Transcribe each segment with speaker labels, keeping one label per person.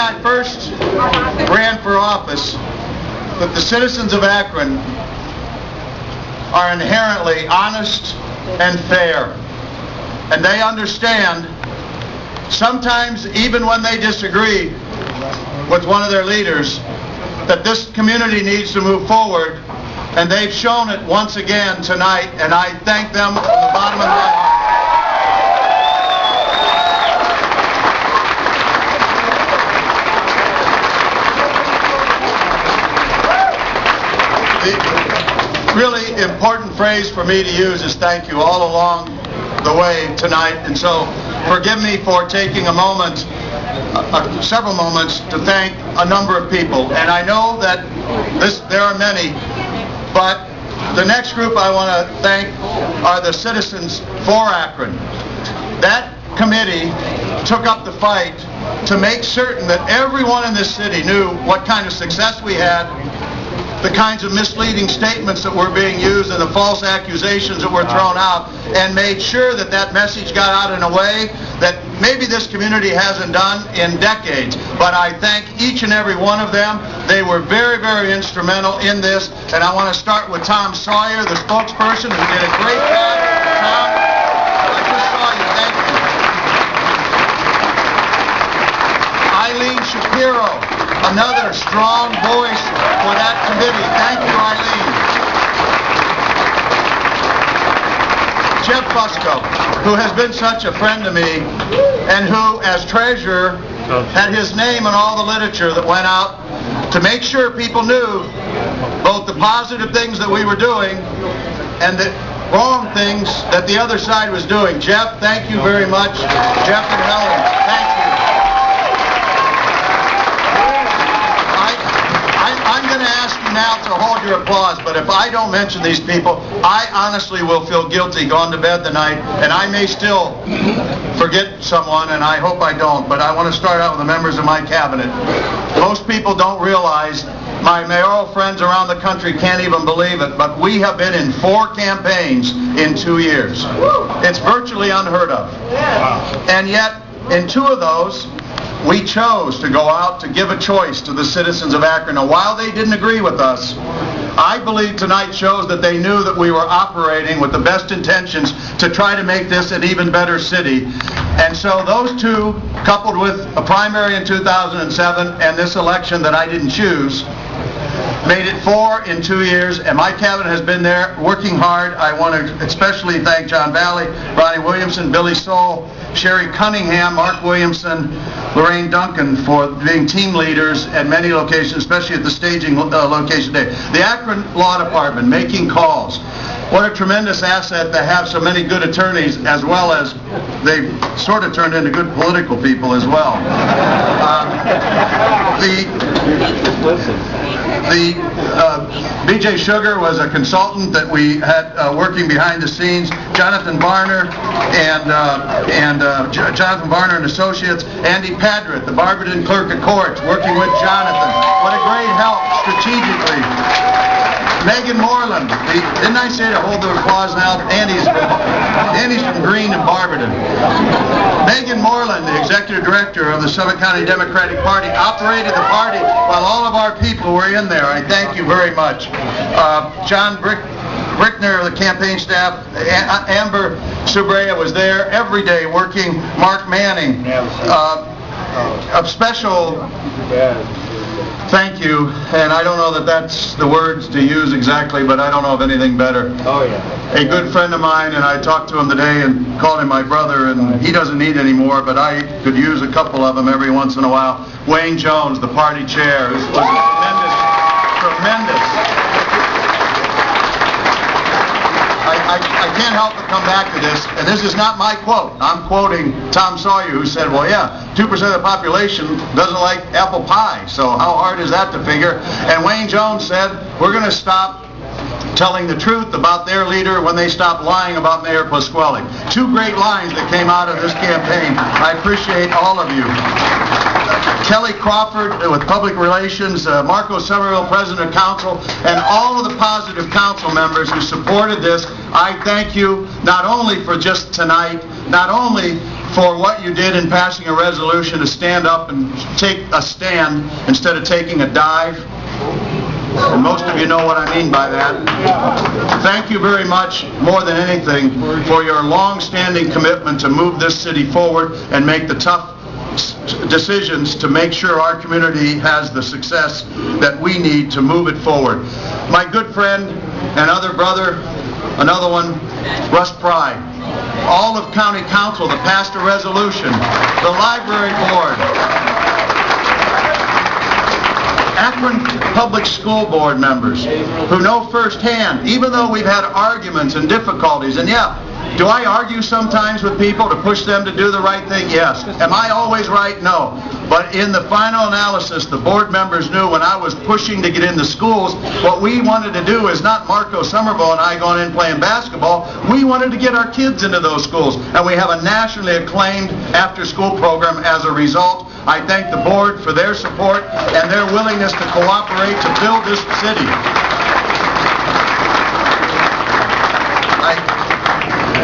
Speaker 1: I first ran for office that the citizens of Akron are inherently honest and fair. And they understand, sometimes even when they disagree with one of their leaders, that this community needs to move forward, and they've shown it once again tonight, and I thank them from the bottom of my heart. The really important phrase for me to use is thank you all along the way tonight, and so forgive me for taking a moment, several moments, to thank a number of people. And I know that there are many, but the next group I want to thank are the Citizens for Akron. That committee took up the fight to make certain that everyone in this city knew what kind of success we had, the kinds of misleading statements that were being used and the false accusations that were thrown out, and made sure that that message got out in a way that maybe this community hasn't done in decades. But I thank each and every one of them. They were very, very instrumental in this, and I want to start with Tom Sawyer, the spokesperson, who did a great job. Tom, I just saw you. Thank you. Eileen Shapiro, another strong voice for that committee. Thank you, Eileen. Jeff Fusco, who has been such a friend to me, and who, as treasurer, had his name in all the literature that went out to make sure people knew both the positive things that we were doing and the wrong things that the other side was doing. Jeff, thank you very much. Jeff and Helen, thank you. I'm going to ask you now to hold your applause, but if I don't mention these people, I honestly will feel guilty going to bed tonight, and I may still forget someone, and I hope I don't, but I want to start out with the members of my cabinet. Most people don't realize, my mayoral friends around the country can't even believe it, but we have been in 4 campaigns in 2 years. It's virtually unheard of. And yet, in 2 of those, we chose to go out to give a choice to the citizens of Akron. Now, while they didn't agree with us, I believe tonight shows that they knew that we were operating with the best intentions to try to make this an even better city. And so those 2, coupled with a primary in 2007 and this election that I didn't choose, made it 4 in 2 years, and my cabinet has been there working hard. I want to especially thank John Valley, Ronnie Williamson, Billy Soule, Sherry Cunningham, Mark Williamson, Lorraine Duncan for being team leaders at many locations, especially at the staging location today. The Akron Law Department making calls. What a tremendous asset to have so many good attorneys, as well as they've sort of turned into good political people as well. B.J. Sugar was a consultant that we had working behind the scenes. Jonathan Varner and Jonathan Varner and Associates. Andy Padrett, the Barberton Clerk of Courts, working with Jonathan. What a great help strategically. Megan Moreland, didn't I say to hold the applause now? Andy's from Greene and Barberton. Megan Moreland, the executive director of the Summit County Democratic Party, operated the party while all of our people were in there. I thank you very much. John Brickner of the campaign staff, Amber Subrea was there every day working. Mark Manning, a special thank you, and I don't know that that's the words to use exactly, but I don't know of anything better. Oh, yeah. A good friend of mine, and I talked to him today and called him my brother, and he doesn't need any more, but I could use a couple of them every once in a while. Wayne Jones, the party chair, who was a tremendous. I can't help but come back to this, and this is not my quote. I'm quoting Tom Sawyer, who said, well, yeah, 2% of the population doesn't like apple pie, so how hard is that to figure? And Wayne Jones said, we're going to stop telling the truth about their leader when they stop lying about Mayor Plusquellic. 2 great lines that came out of this campaign. I appreciate all of you. Kelly Crawford with Public Relations, Marco Somerville, President of Council, and all of the positive council members who supported this. I thank you not only for just tonight, not only for what you did in passing a resolution to stand up and take a stand instead of taking a dive. And most of you know what I mean by that. Thank you very much, more than anything, for your long-standing commitment to move this city forward and make the tough decisions to make sure our community has the success that we need to move it forward. My good friend and other brother, another one, Russ Pry, all of County Council that passed a resolution, the Library Board, Akron Public School Board members who know firsthand, even though we've had arguments and difficulties, and yeah, do I argue sometimes with people to push them to do the right thing? Yes. Am I always right? No. But in the final analysis, the board members knew when I was pushing to get into schools, what we wanted to do is not Marco Somerville and I going in playing basketball. We wanted to get our kids into those schools. And we have a nationally acclaimed after-school program as a result. I thank the board for their support and their willingness to cooperate to build this city.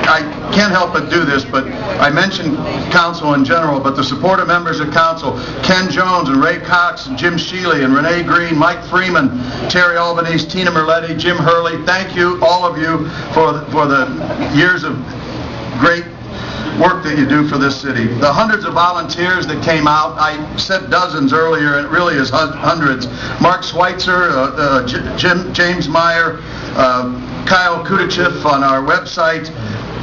Speaker 1: I can't help but do this, but I mentioned council in general, but the support of members of council, Ken Jones and Ray Cox and Jim Shealy and Renee Green, Mike Freeman, Terry Albanese, Tina Merletti, Jim Hurley, thank you, all of you, for the years of great work that you do for this city. The hundreds of volunteers that came out, I said dozens earlier, it really is hundreds. Mark Schweitzer, James Meyer, Kyle Kudichev on our website,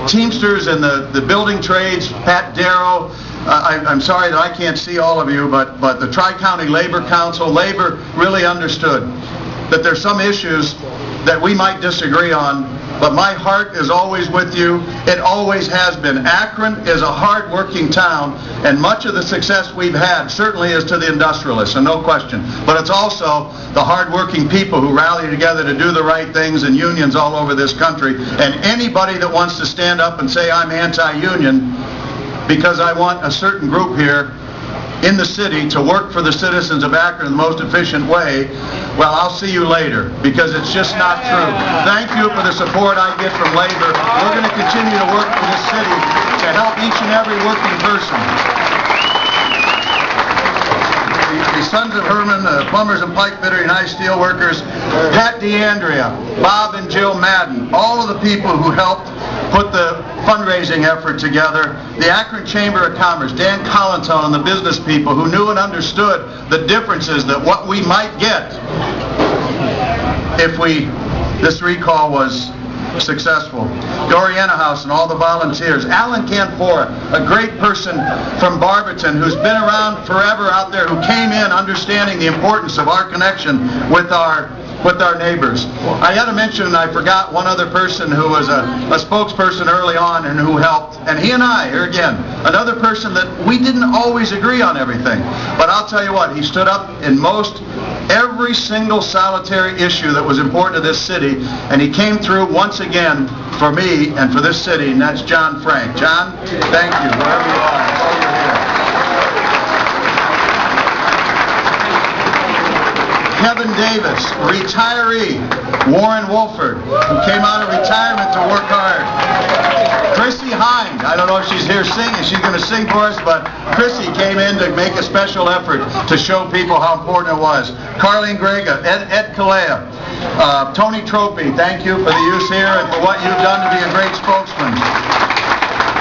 Speaker 1: Teamsters and the building trades, Pat Darrow. I'm sorry that I can't see all of you, but the Tri-County Labor Council, Labor really understood that there's some issues that we might disagree on, but my heart is always with you. It always has been. Akron is a hard-working town, and much of the success we've had certainly is to the industrialists, and no question. But it's also the hard-working people who rally together to do the right things, and unions all over this country. And anybody that wants to stand up and say I'm anti-union because I want a certain group here in the city to work for the citizens of Akron in the most efficient way, well, I'll see you later, because it's just not true. Thank you for the support I get from labor. We're going to continue to work for this city to help each and every working person. The Sons of Herman, the Plumbers and Pipe Fitter, United Steelworkers, Pat DeAndrea, Bob and Jill Madden, all of the people who helped put the fundraising effort together, the Akron Chamber of Commerce, Dan Collinson and the business people who knew and understood the differences that what we might get if this recall was successful. Doriana House and all the volunteers. Alan Canfora, a great person from Barberton who's been around forever out there, who came in understanding the importance of our connection with our neighbors. I had to mention, and I forgot, one other person who was a spokesperson early on and who helped. And he and I, here again, another person that we didn't always agree on everything. But I'll tell you what, he stood up in every single solitary issue that was important to this city, and he came through once again for me and for this city, and that's John Frank. John, thank you, wherever you are. I know you're here. Kevin Davis, retiree. Warren Wolford, who came out of retirement to work hard. Chrissy Hind, I don't know if she's here singing, she's going to sing for us, but Chrissy came in to make a special effort to show people how important it was. Carlene Grega, Ed Kalea, Tony Tropy, thank you for the use here and for what you've done to be a great spokesman.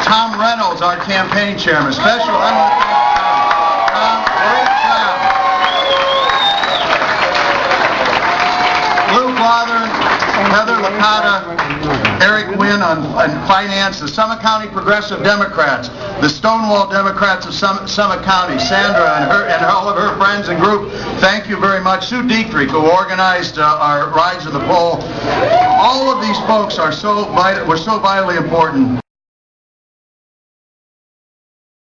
Speaker 1: Tom Reynolds, our campaign chairman. Special, I want to thank Tom. Great job. Lou Blather, Heather Licata, Eric Wynn on finance, the Summit County Progressive Democrats, the Stonewall Democrats of Summit County, Sandra and all of her friends and group, thank you very much. Sue Dietrich, who organized our Rise of the Poll. All of these folks were so vitally important.